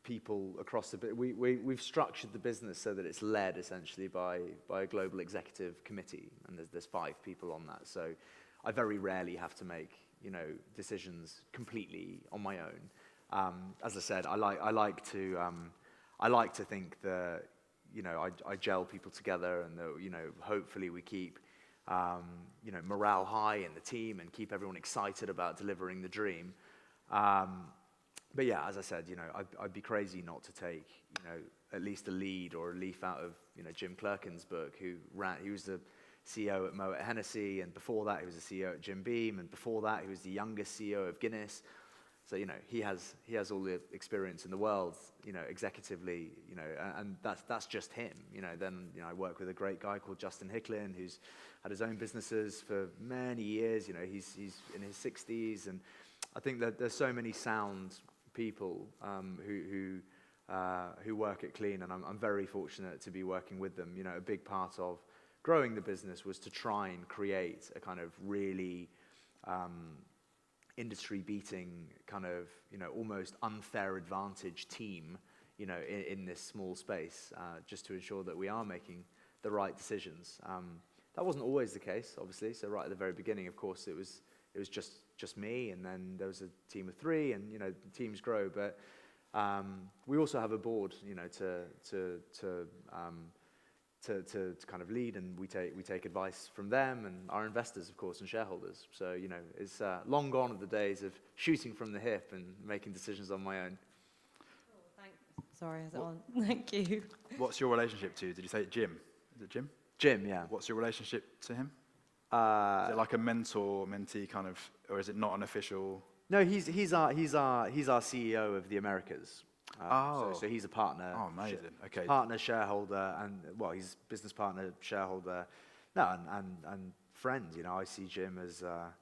people across the we've structured the business so that it's led essentially by a global executive committee, and there's 5 people on that. So I very rarely have to make, you know, decisions completely on my own. As I said, I like to think that, you know, I gel people together, and that, you know, hopefully we keep, you know, morale high in the team and keep everyone excited about delivering the dream. but yeah, as I said, I'd be crazy not to take, at least a lead or a leaf out of, Jim Clerkin's book, he was the CEO at Moet Hennessy, and before that he was the CEO at Jim Beam, and before that he was the youngest CEO of Guinness. So, he has all the experience in the world, executively, and that's just him. Then, I work with a great guy called Justin Hicklin, who's had his own businesses for many years. He's in his 60s, and I think that there's so many sound people who work at Clean, and I'm very fortunate to be working with them. A big part of growing the business was to try and create a kind of really industry-beating kind of, almost unfair advantage team, in this small space, just to ensure that we are making the right decisions. That wasn't always the case, obviously. So right at the very beginning, of course, it was just me, and then there was a team of 3, and teams grow. But we also have a board, to kind of lead, and we take advice from them and our investors, of course, and shareholders. So it's long gone are the days of shooting from the hip and making decisions on my own. Cool, thanks. Sorry, is it on? Thank you. What's your relationship to? Did you say Jim? Is it Jim? Jim, yeah. What's your relationship to him? Is it like a mentor, mentee kind of, or is it not an official? No, he's our CEO of the Americas. So he's a partner. Oh, amazing. Okay. Partner, shareholder, and he's business partner, shareholder, and friend. I see Jim as, I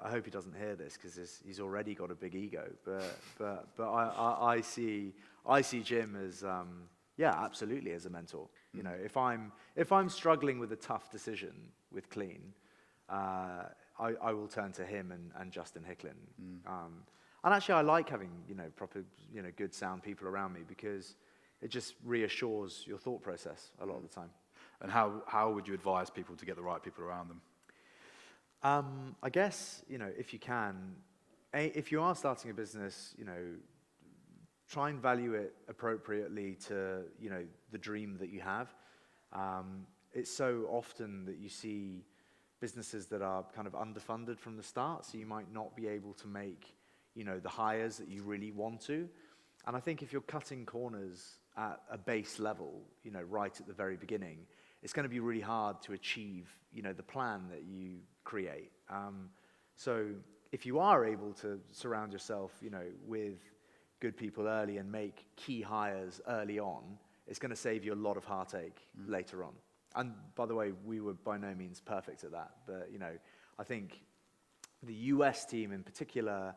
hope he doesn't hear this because he's already got a big ego. But I see Jim as, absolutely as a mentor. If I'm struggling with a tough decision with Clean, I will turn to him and Justin Hicklin. And actually, I like having, proper, good sound people around me because it just reassures your thought process a lot of the time. And how would you advise people to get the right people around them? I guess, if you can, if you are starting a business, try and value it appropriately to, the dream that you have. It's so often that you see businesses that are kind of underfunded from the start, so you might not be able to make the hires that you really want to. And I think if you're cutting corners at a base level, right at the very beginning, it's going to be really hard to achieve, the plan that you create. So if you are able to surround yourself, with good people early and make key hires early on, it's going to save you a lot of heartache later on. And by the way, we were by no means perfect at that. But, I think the US team in particular,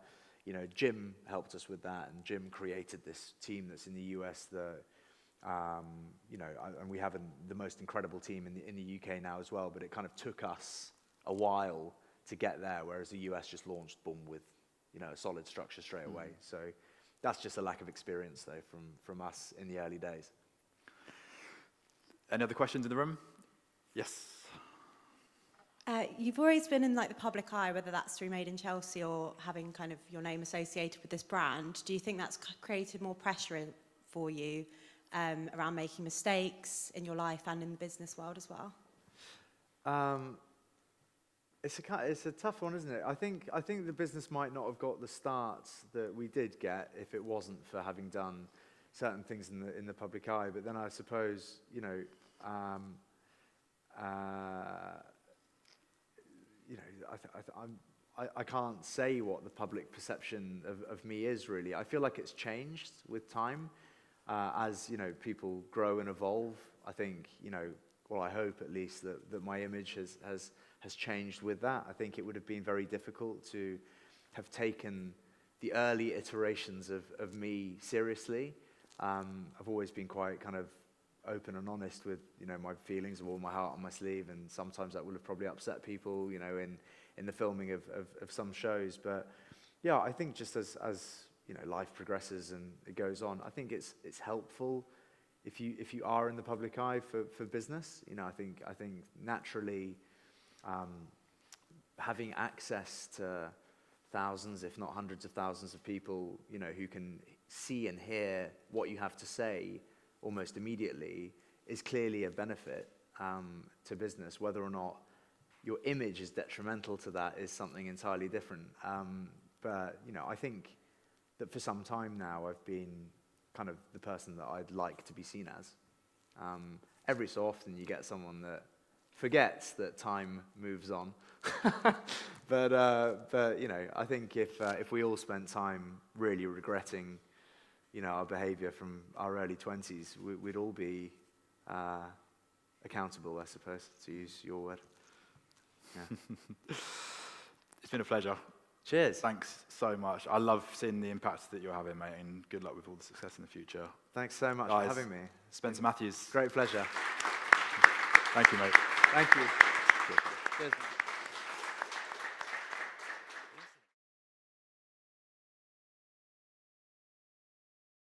Jim helped us with that, and Jim created this team that's in the US that, and we have the most incredible team in the UK now as well, but it kind of took us a while to get there, whereas the US just launched, boom, with, a solid structure straight away. So that's just a lack of experience, though, from us in the early days. Any other questions in the room? Yes. You've always been in the public eye, whether that's through Made in Chelsea or having kind of your name associated with this brand. Do you think that's created more pressure for you around making mistakes in your life and in the business world as well? It's a tough one, isn't it? I think the business might not have got the start that we did get if it wasn't for having done certain things in the public eye. But then I suppose I can't say what the public perception of me is really. I feel like it's changed with time as people grow and evolve. I think well, I hope at least that my image has changed with that. I think it would have been very difficult to have taken the early iterations of me seriously. I've always been quite kind of open and honest with my feelings, of all my heart on my sleeve, and sometimes that would have probably upset people in the filming of some shows. But yeah, I think just as life progresses and it goes on, I think it's helpful if you are in the public eye for business. I think naturally having access to thousands, if not hundreds of thousands of people, who can see and hear what you have to say almost immediately is clearly a benefit to business. Whether or not your image is detrimental to that is something entirely different. But I think that for some time now I've been kind of the person that I'd like to be seen as. Every so often you get someone that forgets that time moves on. but you know, I think if we all spent time really regretting, you know, our behavior from our early 20s, we'd all be accountable, I suppose, to use your word. Yeah. It's been a pleasure. Cheers. Thanks so much. I love seeing the impact that you're having, mate, and good luck with all the success in the future. Thanks so much Guys, for having me. Spencer Matthews. Great pleasure. Thank you, mate. Thank you. Cheers.